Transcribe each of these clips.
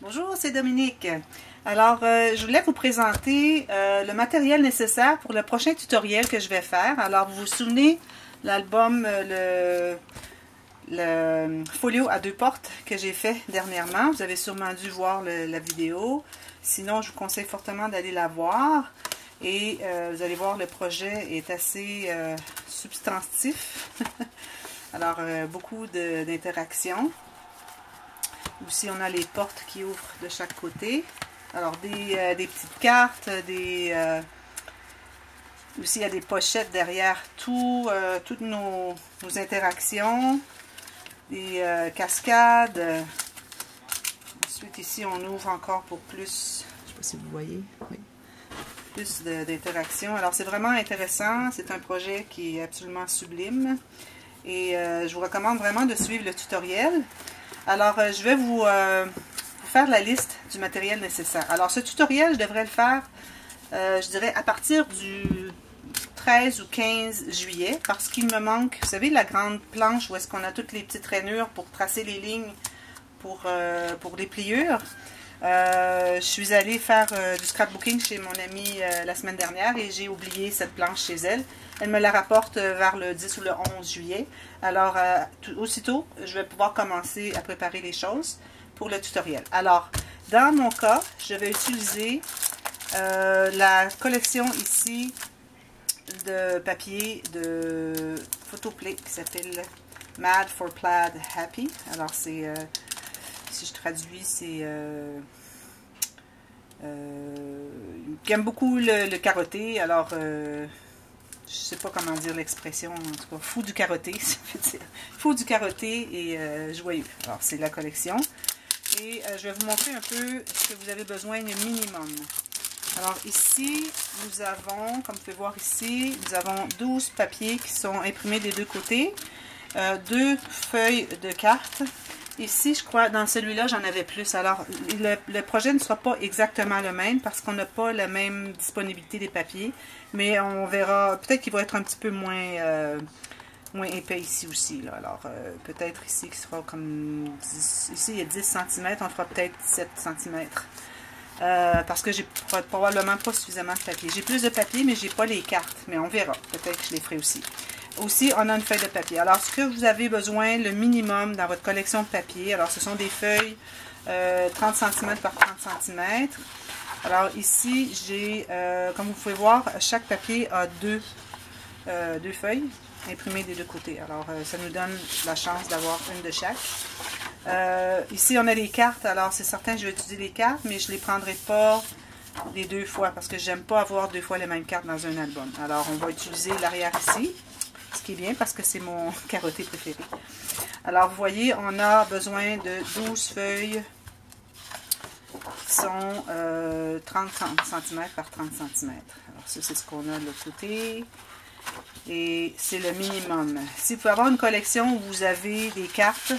Bonjour, c'est Dominique. Alors, je voulais vous présenter le matériel nécessaire pour le prochain tutoriel que je vais faire. Alors, vous vous souvenez, l'album, le folio à 2 portes que j'ai fait dernièrement. Vous avez sûrement dû voir la vidéo. Sinon, je vous conseille fortement d'aller la voir. Et vous allez voir, le projet est assez substantif. Alors, beaucoup d'interactions. Aussi, on a les portes qui ouvrent de chaque côté. Alors, des petites cartes, aussi, il y a des pochettes derrière toutes nos interactions, des cascades. Ensuite, ici, on ouvre encore pour plus, je ne sais pas si vous voyez, oui, plus d'interactions. Alors, c'est vraiment intéressant. C'est un projet qui est absolument sublime. Et je vous recommande vraiment de suivre le tutoriel. Alors, je vais vous faire la liste du matériel nécessaire. Alors, ce tutoriel, je devrais le faire, je dirais, à partir du 13 ou 15 juillet, parce qu'il me manque, vous savez, la grande planche où est-ce qu'on a toutes les petites rainures pour tracer les lignes pour les pliures. Je suis allée faire du scrapbooking chez mon amie la semaine dernière et j'ai oublié cette planche chez elle. Elle me la rapporte vers le 10 ou le 11 juillet. Alors, aussitôt, je vais pouvoir commencer à préparer les choses pour le tutoriel. Alors, dans mon cas, je vais utiliser la collection ici de papier de Photoplay qui s'appelle Mad for Plaid Happy. Alors, c'est, si je traduis, c'est... j'aime beaucoup le carotté. Alors... je ne sais pas comment dire l'expression, en tout cas, fou du carotté, ça veut dire. Fou du carotté et joyeux. Alors, c'est la collection. Et je vais vous montrer un peu ce que vous avez besoin le minimum. Alors, ici, nous avons, comme vous pouvez voir ici, nous avons 12 papiers qui sont imprimés des deux côtés. 2 feuilles de cartes. Ici, je crois, dans celui-là, j'en avais plus. Alors, le projet ne sera pas exactement le même parce qu'on n'a pas la même disponibilité des papiers. Mais on verra, peut-être qu'il va être un petit peu moins épais ici aussi. Là. Alors, peut-être ici, qui sera comme 10, ici, il y a 10 cm, on fera peut-être 7 cm. Parce que j'ai probablement pas suffisamment de papier. J'ai plus de papier, mais j'ai pas les cartes. Mais on verra. Peut-être que je les ferai aussi. Aussi, on a une feuille de papier. Alors, ce que vous avez besoin, le minimum dans votre collection de papier, alors ce sont des feuilles 30 cm par 30 cm. Alors, ici, j'ai, comme vous pouvez voir, chaque papier a deux feuilles imprimées des deux côtés. Alors, ça nous donne la chance d'avoir une de chaque. Ici, on a les cartes. Alors, c'est certain que je vais utiliser les cartes, mais je ne les prendrai pas les 2 fois parce que j'aime pas avoir 2 fois les mêmes cartes dans un album. Alors, on va utiliser l'arrière ici. Ce qui est bien parce que c'est mon carotté préféré. Alors, vous voyez, on a besoin de 12 feuilles qui sont 30 cm par 30 cm. Alors, ça, c'est ce qu'on a de l'autre côté. Et c'est le minimum. Si vous pouvez avoir une collection où vous avez des cartes,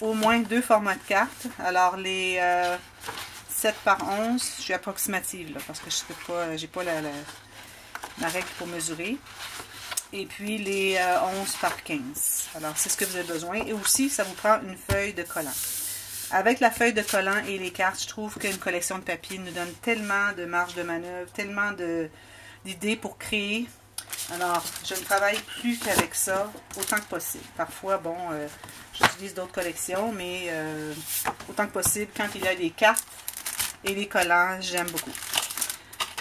au moins 2 formats de cartes. Alors, les 7 par 11, je suis approximative là, parce que je n'ai pas la règle pour mesurer. Et puis les 11 par 15. Alors, c'est ce que vous avez besoin. Et aussi, ça vous prend une feuille de collant. Avec la feuille de collant et les cartes, je trouve qu'une collection de papier nous donne tellement de marge de manœuvre, tellement d'idées pour créer. Alors, je ne travaille plus qu'avec ça, autant que possible. Parfois, bon, j'utilise d'autres collections, mais autant que possible, quand il y a des cartes et les collants, j'aime beaucoup.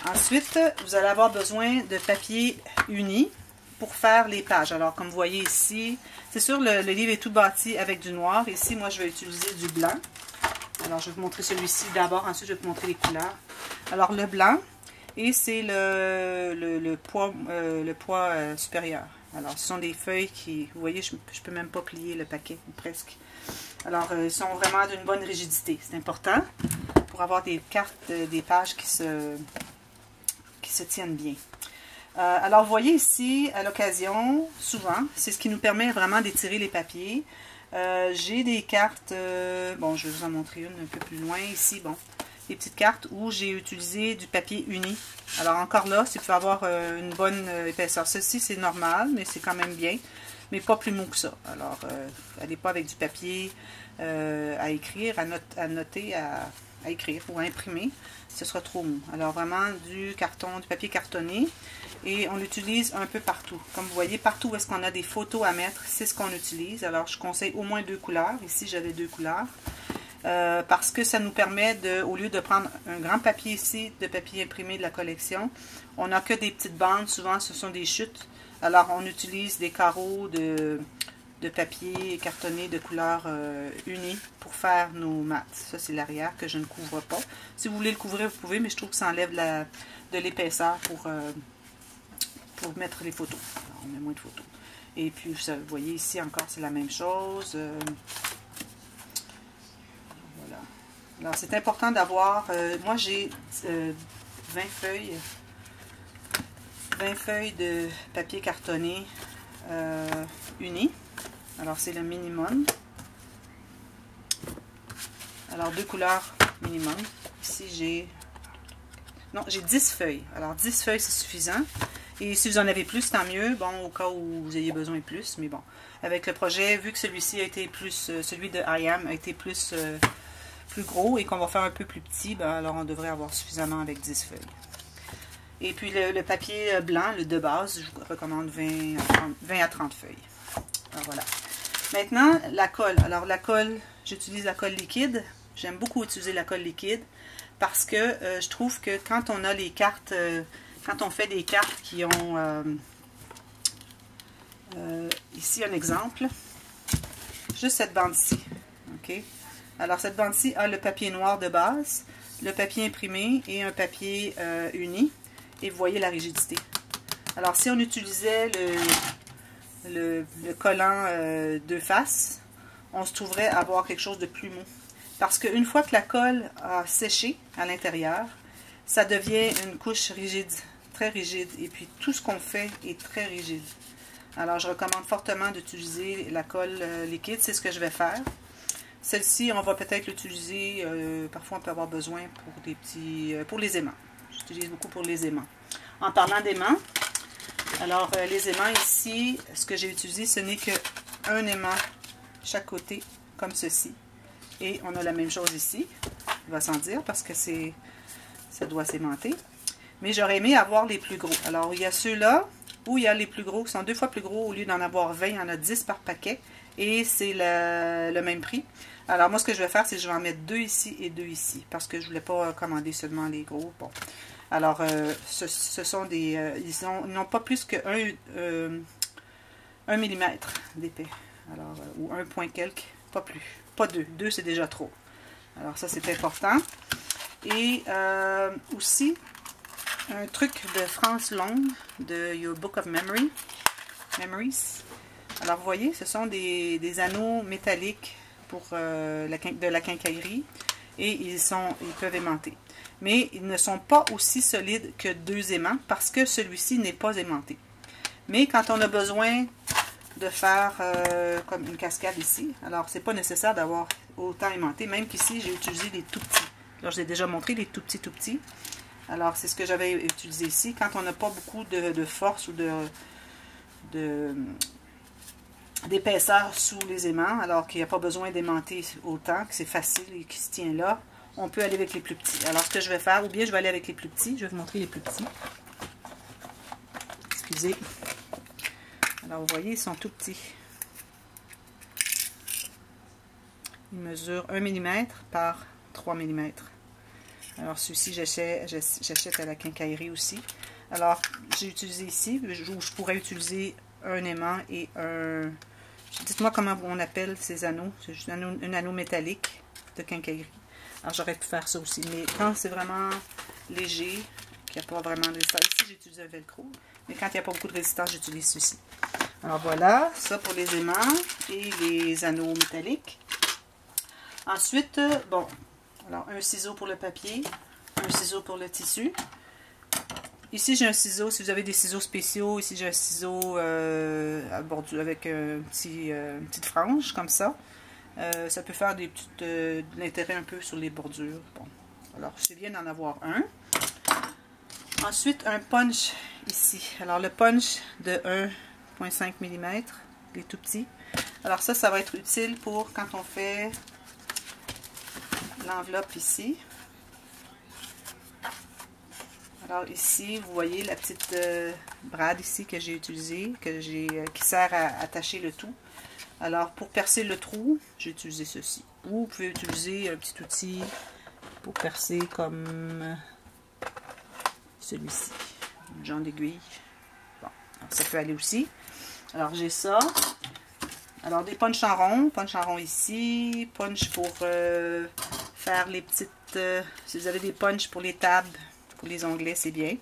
Ensuite, vous allez avoir besoin de papier uni pour faire les pages. Alors, comme vous voyez ici, c'est sûr, le livre est tout bâti avec du noir. Ici, moi, je vais utiliser du blanc. Alors, je vais vous montrer celui-ci d'abord. Ensuite, je vais vous montrer les couleurs. Alors, le blanc, et c'est le poids supérieur. Alors, ce sont des feuilles qui, vous voyez, je ne peux même pas plier le paquet, presque. Alors, ils sont vraiment d'une bonne rigidité. C'est important pour avoir des cartes, des pages qui se tiennent bien. Alors, vous voyez ici, à l'occasion, souvent, c'est ce qui nous permet vraiment d'étirer les papiers. J'ai des cartes, bon, je vais vous en montrer une un peu plus loin ici, bon, des petites cartes où j'ai utilisé du papier uni. Alors, encore là, si vous pouvez avoir une bonne épaisseur. Ceci, c'est normal, mais c'est quand même bien, mais pas plus mou que ça. Alors, allez pas avec du papier à écrire, à noter, à écrire ou à imprimer, ce sera trop mou. Alors vraiment du papier cartonné, et on l'utilise un peu partout. Comme vous voyez, partout où est-ce qu'on a des photos à mettre, c'est ce qu'on utilise. Alors je conseille au moins 2 couleurs. Ici j'avais 2 couleurs. Parce que ça nous permet au lieu de prendre un grand papier ici, de papier imprimé de la collection, on n'a que des petites bandes, souvent ce sont des chutes. Alors on utilise des carreaux de papier cartonné de couleur unie pour faire nos mattes. Ça c'est l'arrière que je ne couvre pas. Si vous voulez le couvrir, vous pouvez, mais je trouve que ça enlève de l'épaisseur pour mettre les photos. Alors, on met moins de photos. Et puis vous voyez ici encore c'est la même chose. Voilà. Alors c'est important d'avoir, moi j'ai 20 feuilles de papier cartonné uni. Alors c'est le minimum. Alors 2 couleurs minimum. Ici j'ai 10 feuilles. Alors 10 feuilles c'est suffisant. Et si vous en avez plus, tant mieux. Bon, au cas où vous ayez besoin de plus. Mais bon, avec le projet, vu que celui-ci a été plus, celui de IAM a été plus gros et qu'on va faire un peu plus petit, ben, alors on devrait avoir suffisamment avec 10 feuilles. Et puis le papier blanc, le de base, je vous recommande 20 à 30 feuilles. Alors voilà. Maintenant, la colle. Alors la colle, j'utilise la colle liquide. J'aime beaucoup utiliser la colle liquide parce que je trouve que quand on a les cartes, quand on fait des cartes qui ont, ici un exemple, juste cette bande-ci, ok? Alors cette bande-ci a le papier noir de base, le papier imprimé et un papier uni, et vous voyez la rigidité. Alors si on utilisait le collant deux faces, on se trouverait à avoir quelque chose de plus mou. Parce qu'une fois que la colle a séché à l'intérieur, ça devient une couche rigide, très rigide. Et puis tout ce qu'on fait est très rigide. Alors je recommande fortement d'utiliser la colle liquide, c'est ce que je vais faire. Celle-ci, on va peut-être l'utiliser, parfois on peut avoir besoin pour des petits, pour les aimants. J'utilise beaucoup pour les aimants. En parlant d'aimants, alors les aimants ici, ce que j'ai utilisé, ce n'est qu'un aimant chaque côté, comme ceci. Et on a la même chose ici, il va sans dire, parce que ça doit s'aimanter. Mais j'aurais aimé avoir les plus gros. Alors il y a ceux-là, où il y a les plus gros, qui sont 2 fois plus gros. Au lieu d'en avoir 20, il y en a 10 par paquet. Et c'est le même prix. Alors moi, ce que je vais faire, c'est que je vais en mettre 2 ici et 2 ici. Parce que je ne voulais pas commander seulement les gros. Bon. Alors, ce sont des... ils n'ont pas plus que 1 mm d'épais. Alors, ou 1 point quelque, pas plus. Pas 2. 2, c'est déjà trop. Alors ça, c'est important. Et aussi, un truc de France Long, de Your Book of Memories. Alors, vous voyez, ce sont des anneaux métalliques pour de la quincaillerie. Et ils peuvent aimanter. Mais ils ne sont pas aussi solides que 2 aimants parce que celui-ci n'est pas aimanté. Mais quand on a besoin de faire comme une cascade ici, alors c'est pas nécessaire d'avoir autant aimanté, même qu'ici j'ai utilisé des tout petits. Alors je l'ai déjà montré, les tout petits. Alors c'est ce que j'avais utilisé ici. Quand on n'a pas beaucoup de force ou d'épaisseur sous les aimants, alors qu'il n'y a pas besoin d'aimanter autant, que c'est facile et qu'il se tient là, on peut aller avec les plus petits. Alors, ce que je vais faire, ou bien je vais aller avec les plus petits. Je vais vous montrer les plus petits. Excusez. Alors, vous voyez, ils sont tout petits. Ils mesurent 1 mm par 3 mm. Alors, ceux-ci, j'achète à la quincaillerie aussi. Alors, j'ai utilisé ici, je pourrais utiliser un aimant et un... Dites-moi comment on appelle ces anneaux. C'est juste un anneau métallique de quincaillerie. Alors, j'aurais pu faire ça aussi. Mais quand c'est vraiment léger, qu'il n'y a pas vraiment de résistance, ici, j'utilise un velcro. Mais quand il n'y a pas beaucoup de résistance, j'utilise ceci. Alors, voilà. Ça pour les aimants et les anneaux métalliques. Ensuite, bon. Alors, un ciseau pour le papier. Un ciseau pour le tissu. Ici, j'ai un ciseau. Si vous avez des ciseaux spéciaux, ici, j'ai un ciseau à bordure avec une petite frange, comme ça. Ça peut faire de l'intérêt un peu sur les bordures. Bon, alors c'est bien d'en avoir un. Ensuite, un punch ici. Alors le punch de 1,5 mm, il est tout petit. Alors ça va être utile pour quand on fait l'enveloppe ici. Alors ici, vous voyez la petite brade ici que j'ai utilisée, qui sert à attacher le tout. Alors pour percer le trou, j'ai utilisé ceci. Ou vous pouvez utiliser un petit outil pour percer comme celui-ci, une genre d'aiguille. Bon, ça peut aller aussi. Alors j'ai ça. Alors des punch en rond ici, punch pour faire les petites, si vous avez des punch pour les tables, pour les onglets, c'est bien.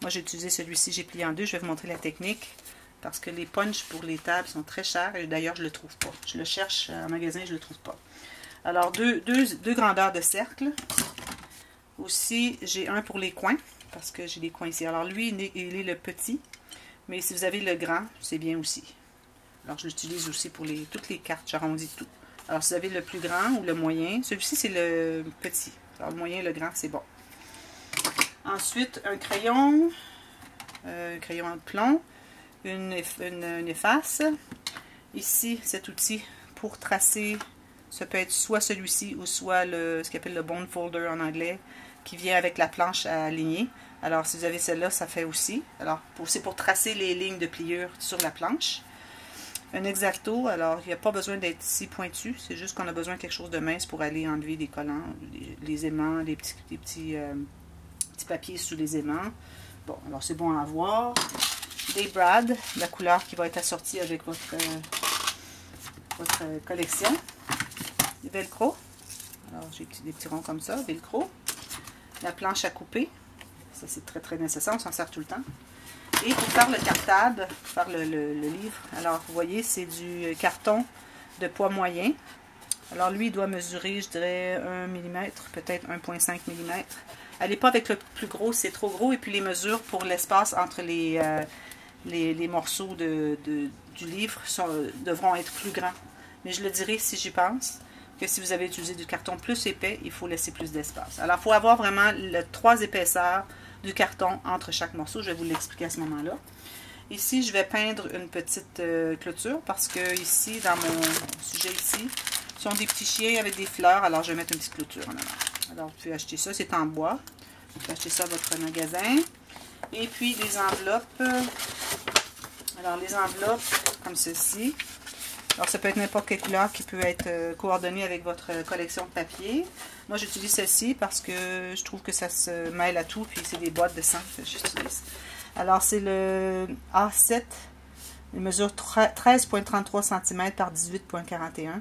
Moi j'ai utilisé celui-ci, j'ai plié en deux, je vais vous montrer la technique, parce que les punch pour les tables sont très chers, et d'ailleurs je ne le trouve pas. Je le cherche en magasin, je ne le trouve pas. Alors deux grandeurs de cercle. Aussi j'ai un pour les coins, parce que j'ai des coins ici. Alors lui, il est le petit, mais si vous avez le grand, c'est bien aussi. Alors, je l'utilise aussi pour toutes les cartes, j'arrondis tout. Alors, si vous avez le plus grand ou le moyen, celui-ci, c'est le petit. Alors, le moyen et le grand, c'est bon. Ensuite, un crayon de plomb, une efface. Ici, cet outil pour tracer, ça peut être soit celui-ci ou soit ce qu'on appelle le bone folder en anglais, qui vient avec la planche à aligner. Alors, si vous avez celle-là, ça fait aussi. Alors, c'est pour tracer les lignes de pliure sur la planche. Un X-Acto, alors il n'y a pas besoin d'être si pointu, c'est juste qu'on a besoin de quelque chose de mince pour aller enlever des collants, les aimants, les petits papiers sous les aimants. Bon, alors c'est bon à avoir. Des brad, la couleur qui va être assortie avec votre collection. Des velcro, alors j'ai des petits ronds comme ça, velcro. La planche à couper, ça c'est très très nécessaire, on s'en sert tout le temps. Et pour faire le cartable, pour faire le livre, alors vous voyez, c'est du carton de poids moyen. Alors lui, il doit mesurer, je dirais, 1 mm, peut-être 1,5 mm. Allez pas avec le plus gros, c'est trop gros. Et puis les mesures pour l'espace entre les morceaux du livre devront être plus grands. Mais je le dirai si j'y pense, que si vous avez utilisé du carton plus épais, il faut laisser plus d'espace. Alors il faut avoir vraiment 3 épaisseurs du carton entre chaque morceau. Je vais vous l'expliquer à ce moment-là. Ici, je vais peindre une petite clôture parce que ici, dans mon sujet ici, ce sont des petits chiens avec des fleurs. Alors, je vais mettre une petite clôture en avant. Alors, vous pouvez acheter ça. C'est en bois. Vous pouvez acheter ça à votre magasin. Et puis, des enveloppes. Alors, les enveloppes comme ceci. Alors, ça peut être n'importe quelle couleur qui peut être coordonnée avec votre collection de papier. Moi, j'utilise celle-ci parce que je trouve que ça se mêle à tout. Puis, c'est des boîtes de sang que j'utilise. Alors, c'est le A7. Il mesure 13,33 cm par 18,41.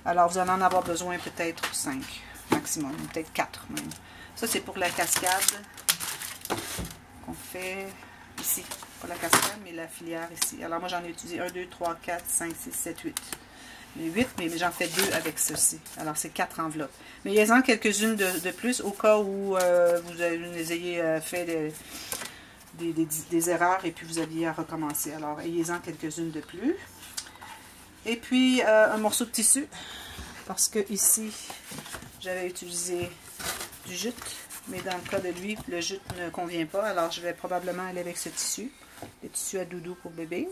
Alors, vous allez en avoir besoin peut-être 5 maximum, peut-être 4 même. Ça, c'est pour la cascade qu'on fait ici. Pas la cascade, mais la filière ici. Alors, moi, j'en ai utilisé 1, 2, 3, 4, 5, 6, 7, 8. Les 8, mais j'en fais 2 avec ceci. Alors, c'est 4 enveloppes. Mais il y en a quelques-unes de plus au cas où vous ayez fait des erreurs et puis vous aviez à recommencer. Alors, ayez-en quelques-unes de plus. Et puis, un morceau de tissu. Parce que ici, j'avais utilisé du jute. Mais dans le cas de lui, le jute ne convient pas. Alors, je vais probablement aller avec ce tissu. Le tissu à doudou pour bébé.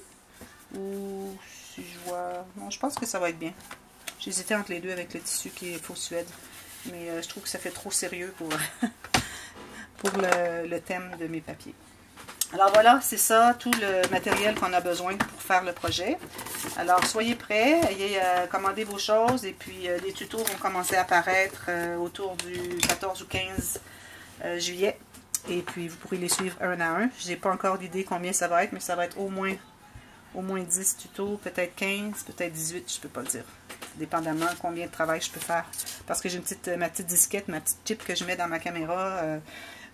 Ou si je vois... Non, je pense que ça va être bien. J'hésitais entre les deux avec le tissu qui est faux suède. Mais je trouve que ça fait trop sérieux pour, pour le thème de mes papiers. Alors voilà, c'est ça, tout le matériel qu'on a besoin pour faire le projet. Alors soyez prêts, ayez commandé vos choses et puis les tutos vont commencer à apparaître autour du 14 ou 15 juillet. Et puis vous pourrez les suivre un à un. Je n'ai pas encore d'idée combien ça va être, mais ça va être au moins 10 tutos, peut-être 15, peut-être 18, je ne peux pas le dire. Dépendamment combien de travail je peux faire. Parce que j'ai ma petite disquette, ma petite chip que je mets dans ma caméra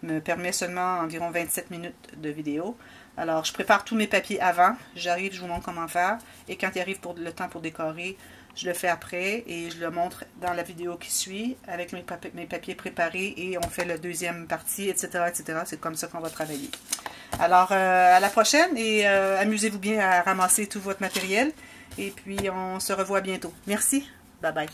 me permet seulement environ 27 minutes de vidéo. Alors, je prépare tous mes papiers avant. J'arrive, je vous montre comment faire. Et quand il arrive le temps pour décorer, je le fais après et je le montre dans la vidéo qui suit avec mes papiers préparés et on fait la deuxième partie, etc., etc. C'est comme ça qu'on va travailler. Alors, à la prochaine et amusez-vous bien à ramasser tout votre matériel. Et puis, on se revoit bientôt. Merci. Bye bye.